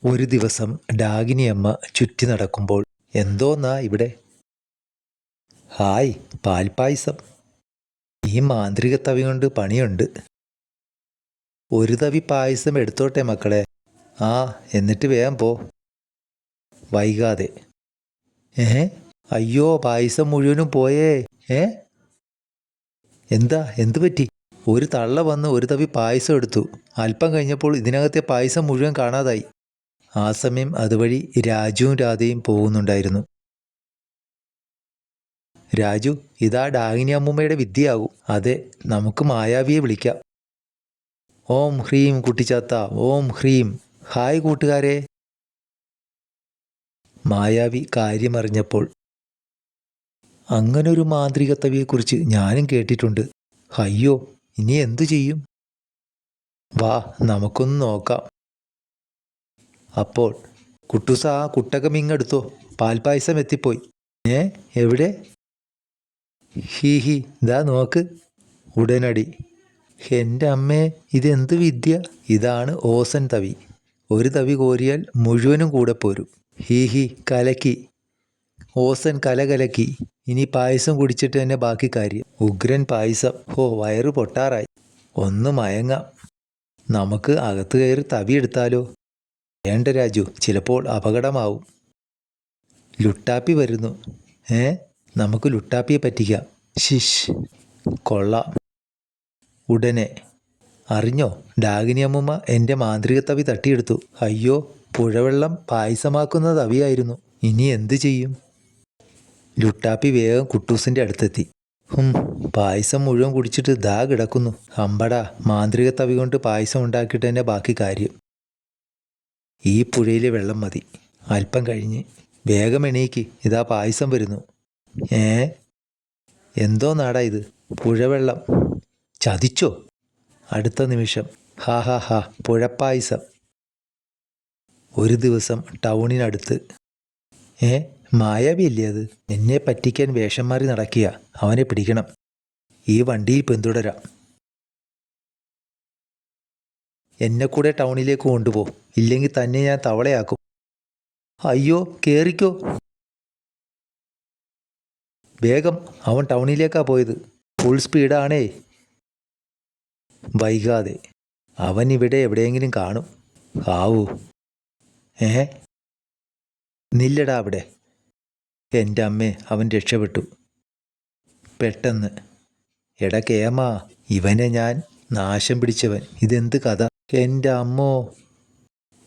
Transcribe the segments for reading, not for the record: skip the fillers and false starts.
ഒരു ദിവസം ഡാഗിനിയമ്മ ചുറ്റി നടക്കുമ്പോൾ എന്തോന്നാ ഇവിടെ? ഹായ്, പാൽപ്പായസം. ഈ മാന്ത്രിക തവി കൊണ്ട് പണിയുണ്ട്. ഒരു തവി പായസം എടുത്തോട്ടെ മക്കളെ. ആ, എന്നിട്ട് വേഗം പോ. വൈകാതെ. ഏ അയ്യോ, പായസം മുഴുവനും പോയേ. ഏ എന്താ, എന്തു പറ്റി? ഒരു തള്ള വന്ന് ഒരു തവി പായസം എടുത്തു. അല്പം കഴിഞ്ഞപ്പോൾ ഇതിനകത്തെ പായസം മുഴുവൻ കാണാതായി. ആ സമയം അതുവഴി രാജുവും രാധയും പോകുന്നുണ്ടായിരുന്നു. രാജു, ഇതാ ഡാഗിനി അമ്മൂമ്മയുടെ വിദ്യയാകും. അതെ, നമുക്ക് മായാവിയെ വിളിക്കാം. ഓം ഹ്രീം കുട്ടിച്ചാത്ത, ഓം ഹ്രീം. ഹായ് കൂട്ടുകാരെ. മായാവി കാര്യമറിഞ്ഞപ്പോൾ, അങ്ങനൊരു മാന്ത്രികത്തവിയെക്കുറിച്ച് ഞാനും കേട്ടിട്ടുണ്ട്. അയ്യോ, ഇനി എന്തു ചെയ്യും? വാ, നമുക്കൊന്ന് നോക്കാം. അപ്പോൾ കുട്ടൂസ, ആ കുട്ടകമിങ്ങെടുത്തോ, പാൽപ്പായസം എത്തിപ്പോയി. എവിടെ? ഹീ ഹി, ഇതാ നോക്ക്. ഉടനടി, എൻ്റെ അമ്മേ, ഇതെന്ത് വിദ്യ? ഇതാണ് ഓസൻ തവി. ഒരു തവി കോരിയാൽ മുഴുവനും കൂടെ പോരും. ഹീ ഹി, കലക്കി. ഓസൻ കലകലക്കി. ഇനി പായസം കുടിച്ചിട്ട് തന്നെ ബാക്കി കാര്യം. ഉഗ്രൻ പായസം. ഹോ, വയറ് പൊട്ടാറായി. ഒന്ന് മയങ്ങാം. നമുക്ക് അകത്ത് കയറി തവി എടുത്താലോ? വേണ്ട രാജു, ചിലപ്പോൾ അപകടമാവും. ലുട്ടാപ്പി വരുന്നു. നമുക്ക് ലുട്ടാപ്പിയെ പറ്റിക്കാം. ശിഷ്, കൊള്ളാം. ഉടനെ, അറിഞ്ഞോ, ഡാഗിനി അമ്മൂമ്മ എൻ്റെ മാന്ത്രിക തവി തട്ടിയെടുത്തു. അയ്യോ, പുഴവെള്ളം പായസമാക്കുന്ന തവിയായിരുന്നു. ഇനി എന്തു ചെയ്യും? ലുട്ടാപ്പി വേഗം കുട്ടൂസിൻ്റെ അടുത്തെത്തി. പായസം മുഴുവൻ കുടിച്ചിട്ട് ദാ കിടക്കുന്നു. അമ്പടാ, മാന്ത്രിക തവി കൊണ്ട് പായസം ഉണ്ടാക്കിയിട്ട് തന്നെ ബാക്കി കാര്യം. ഈ പുഴയിലെ വെള്ളം മതി. അല്പം കഴിഞ്ഞ്, വേഗം എണീക്ക്, ഇതാ പായസം വരുന്നു. എന്തോ നാടാ ഇത്? പുഴവെള്ളം ചതിച്ചോ? അടുത്ത നിമിഷം, ഹാ ഹാ ഹാ, പുഴപ്പായസം. ഒരു ദിവസം ടൗണിനടുത്ത്. മായാവിയല്ലേ അത്? എന്നെ പറ്റിക്കാൻ വേഷം മാറി നടക്കുക. അവനെ പിടിക്കണം. ഈ വണ്ടിയിൽ പിന്തുടരാം. എന്നെ കൂടെ ടൗണിലേക്ക് കൊണ്ടുപോ, ഇല്ലെങ്കിൽ തന്നെ ഞാൻ തവളയാക്കും. അയ്യോ, കേറിക്കോ. വേഗം, അവൻ ടൗണിലേക്കാ പോയത്. ഫുൾ സ്പീഡാണേ. വൈകാതെ, അവൻ ഇവിടെ എവിടെയെങ്കിലും കാണും. ആവൂ. നില്ലടാ അവിടെ. എൻ്റെ അമ്മേ, അവൻ രക്ഷപ്പെട്ടു. പെട്ടെന്ന്, എടാ കേമാ, ഇവനെ ഞാൻ നാശം പിടിച്ചവൻ. ഇതെന്ത് കഥ? എൻ്റെ അമ്മോ.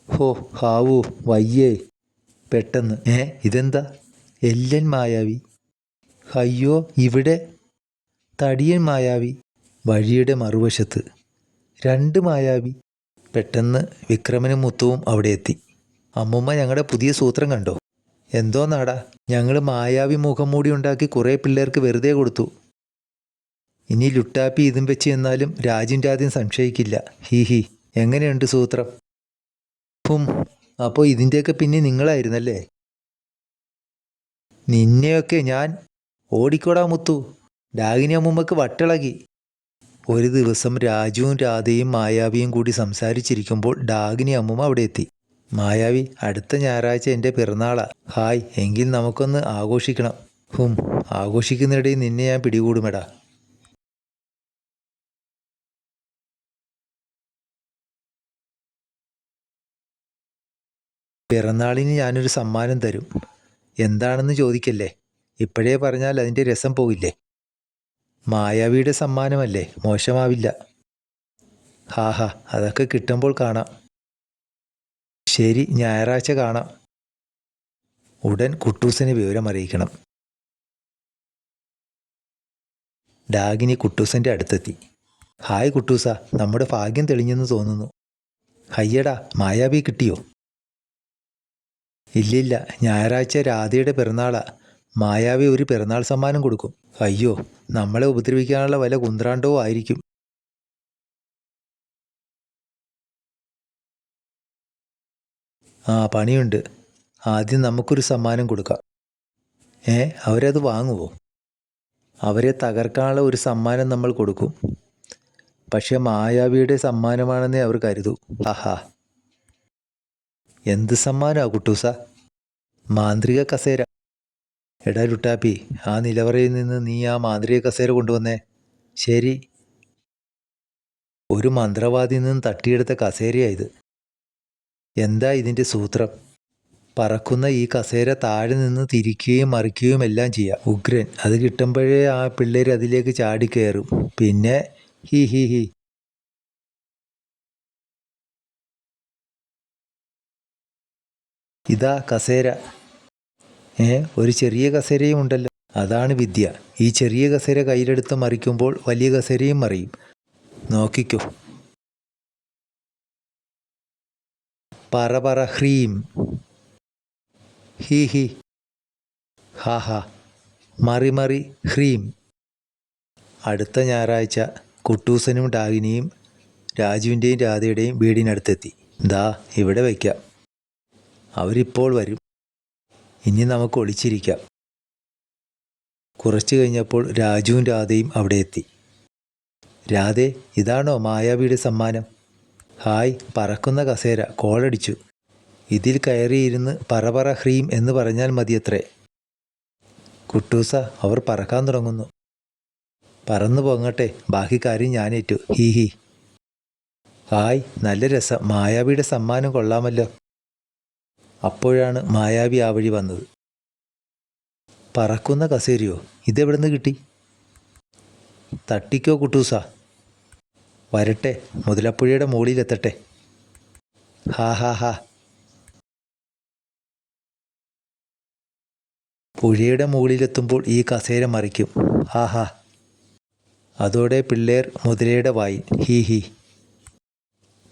ഹോ, ഹാവൂ, വയ്യേ. പെട്ടെന്ന്, ഇതെന്താ? എല്ലൻ മായാവി. അയ്യോ, ഇവിടെ തടിയൻ മായാവി. വഴിയുടെ മറുവശത്ത് 2 മായാവി. പെട്ടെന്ന് വിക്രമനും മുത്തുവും അവിടെ എത്തി. അമ്മുമ്മ, ഞങ്ങളുടെ പുതിയ സൂത്രം കണ്ടോ? എന്തോ നാടാ? ഞങ്ങൾ മായാവി മുഖം മൂടി ഉണ്ടാക്കി കുറേ പിള്ളേർക്ക് വെറുതെ കൊടുത്തു. ഇനി ലുട്ടാപ്പി ഇതും വെച്ച് എന്നാലും രാജ്യം സംശയിക്കില്ല. ഹീ ഹി, എങ്ങനെയുണ്ട് സൂത്രം? അപ്പോൾ ഇതിൻ്റെയൊക്കെ പിന്നെ നിങ്ങളായിരുന്നല്ലേ? നിന്നെയൊക്കെ ഞാൻ... ഓടിക്കോടാ മുത്തു. ഡാഗിനി അമ്മുമ്മക്ക് വട്ടിളകി. ഒരു ദിവസം രാജുവും രാധയും മായാവിയും കൂടി സംസാരിച്ചിരിക്കുമ്പോൾ ഡാഗിനി അമ്മുമ്മ അവിടെ എത്തി. മായാവി, അടുത്ത ഞായറാഴ്ച എൻ്റെ പിറന്നാളാ. ഹായ്, എങ്കിൽ നമുക്കൊന്ന് ആഘോഷിക്കണം. ആഘോഷിക്കുന്നിടയിൽ നിന്നെ ഞാൻ പിടികൂടുമെടാ. പിറന്നാളിന് ഞാനൊരു സമ്മാനം തരും. എന്താണെന്ന് ചോദിക്കല്ലേ. ഇപ്പോഴേ പറഞ്ഞാൽ അതിൻ്റെ രസം പോകില്ലേ. മായാവിയുടെ സമ്മാനമല്ലേ, മോശമാവില്ല. ഹാ, അതൊക്കെ കിട്ടുമ്പോൾ കാണാം. ശരി, ഞായറാഴ്ച കാണാം. ഉടൻ കുട്ടൂസിനെ വിവരം അറിയിക്കണം. ഡാഗിനി കുട്ടൂസിൻ്റെ അടുത്തെത്തി. ഹായ് കുട്ടൂസ, നമ്മുടെ ഭാഗ്യം തെളിഞ്ഞെന്ന് തോന്നുന്നു. ഹയ്യടാ, മായാവി കിട്ടിയോ? ഇല്ലില്ല, ഞായറാഴ്ച രാധയുടെ പിറന്നാളാ. മായാവി ഒരു പിറന്നാൾ സമ്മാനം കൊടുക്കും. അയ്യോ, നമ്മളെ ഉപദ്രവിക്കാനുള്ള വല്ല കുന്ത്രാണ്ടവും ആയിരിക്കും. പണിയുണ്ട്. ആദ്യം നമുക്കൊരു സമ്മാനം കൊടുക്കാം. അവരത് വാങ്ങുമോ? അവരെ തകർക്കാനുള്ള ഒരു സമ്മാനം നമ്മൾ കൊടുക്കും. പക്ഷെ മായാവിയുടെ സമ്മാനമാണെന്നേ അവർ കരുതൂ. ആഹാ. എന്ത് സമ്മാനമാ കുട്ടൂസ? മാന്ത്രിക കസേര. എടാ ലുട്ടാപ്പി, ആ നിലവറയിൽ നിന്ന് നീ ആ മാന്ത്രിക കസേര കൊണ്ടുവന്നേ. ശരി. ഒരു മന്ത്രവാദിയിൽ നിന്ന് തട്ടിയെടുത്ത കസേരയാ ഇത്. എന്താ ഇതിൻ്റെ സൂത്രം? പറക്കുന്ന ഈ കസേര താഴെ നിന്ന് തിരിക്കുകയും മറിക്കുകയും എല്ലാം ചെയ്യാം. ഉഗ്രൻ. അത് കിട്ടുമ്പോഴേ ആ പിള്ളേർ അതിലേക്ക് ചാടിക്കയറും. പിന്നെ ഹി ഹി ഹി. ഇതാ കസേര. ഒരു ചെറിയ കസേരയും ഉണ്ടല്ലോ. അതാണ് വിദ്യ. ഈ ചെറിയ കസേര കയ്യിലെടുത്ത് മറിക്കുമ്പോൾ വലിയ കസേരയും മറിയും. നോക്കിക്കോ. പറ പറ ഹ്രീം. He he. ഹാ ഹാ. മറി മറി ഹ്രീം. അടുത്ത ഞായറാഴ്ച കുട്ടൂസനും ഡാഗിനിയും രാജുവിൻ്റെയും രാധയുടെയും വീടിനടുത്തെത്തി. ദാ ഇവിടെ വയ്ക്കാം. അവരിപ്പോൾ വരും. ഇനി നമുക്ക് ഒളിച്ചിരിക്കാം. കുറച്ചു കഴിഞ്ഞപ്പോൾ രാജുവും രാധയും അവിടെ എത്തി. രാധേ, ഇതാണോ മായാവിയുടെ സമ്മാനം? ഹായ്. പറക്കുന്ന കസേര. കോളടിച്ചു. ഇതിൽ കയറിയിരുന്ന് പറ പറ ഹ്രീം എന്ന് പറഞ്ഞാൽ മതിയത്രേ. കുട്ടൂസ, അവർ പറക്കാൻ തുടങ്ങുന്നു. പറന്നു പോങ്ങട്ടെ, ബാക്കി കാര്യം ഞാനേറ്റു. He he. ഹായ്, നല്ല രസം. മായാവിയുടെ സമ്മാനം കൊള്ളാമല്ലോ. അപ്പോഴാണ് മായാവി ആ വഴി വന്നത്. പറക്കുന്ന കസേരയോ? ഇതെവിടെ നിന്ന് കിട്ടി? തട്ടിക്കോ കുട്ടൂസ. വരട്ടെ, മുതലപ്പുഴയുടെ മുകളിലെത്തട്ടെ. ഹാ ഹാ ഹാ. പുഴയുടെ മുകളിലെത്തുമ്പോൾ ഈ കസേര മറിക്കും. ഹാ ഹാ. അതോടെ പിള്ളേർ മുതലയുടെ വായിൽ. He he.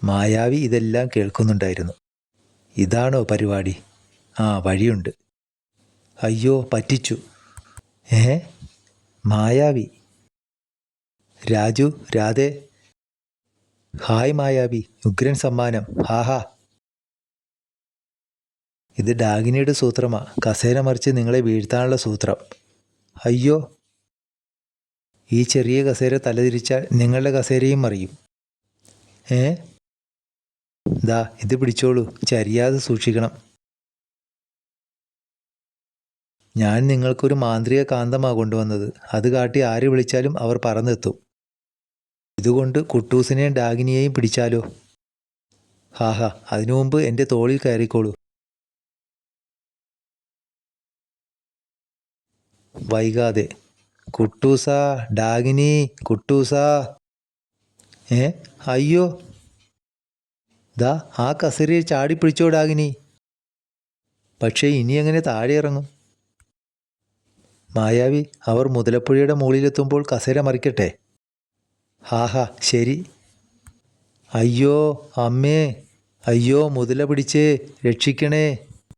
മായാവി ഇതെല്ലാം കേൾക്കുന്നുണ്ടായിരുന്നു. ഇതാണോ പരിപാടി? ആ, വഴിയുണ്ട്. അയ്യോ, പറ്റിച്ചു. മായാവി. രാജു, രാധേ. ഹായ് മായാവി, ഉഗ്രൻ സമ്മാനം. ഹാഹാ. ഇത് ഡാഗിനിയുടെ സൂത്രമാ. കസേര മറിച്ച് നിങ്ങളെ വീഴ്ത്താനുള്ള സൂത്രം. അയ്യോ. ഈ ചെറിയ കസേര തലതിരിച്ചാൽ നിങ്ങളുടെ കസേരയും മറിയും. ദാ ഇത് പിടിച്ചോളൂ. ചരിയാതെ സൂക്ഷിക്കണം. ഞാൻ നിങ്ങൾക്കൊരു മാന്ത്രിക കാന്തമാ കൊണ്ടുവന്നത്. അത് കാട്ടി ആര് വിളിച്ചാലും അവർ പറന്നെത്തും. ഇതുകൊണ്ട് കുട്ടൂസിനെയും ഡാഗിനിയെയും പിടിച്ചാലോ? ഹാഹാ. അതിനു മുമ്പ് എൻ്റെ തോളിൽ കയറിക്കോളൂ. വൈകാതെ. കുട്ടൂസ, ഡാഗിനി, കുട്ടൂസ. അയ്യോ. ദാ ആ കസേരയിൽ ചാടിപ്പിടിച്ചോ ഡാഗിനി. പക്ഷേ ഇനി എങ്ങനെ താഴെ ഇറങ്ങും? മായാവി, അവർ മുതലപ്പുഴയുടെ മുകളിലെത്തുമ്പോൾ കസേര മറിക്കട്ടെ. ഹാഹാ, ശരി. അയ്യോ അമ്മേ. അയ്യോ, മുതല പിടിച്ചേ, രക്ഷിക്കണേ.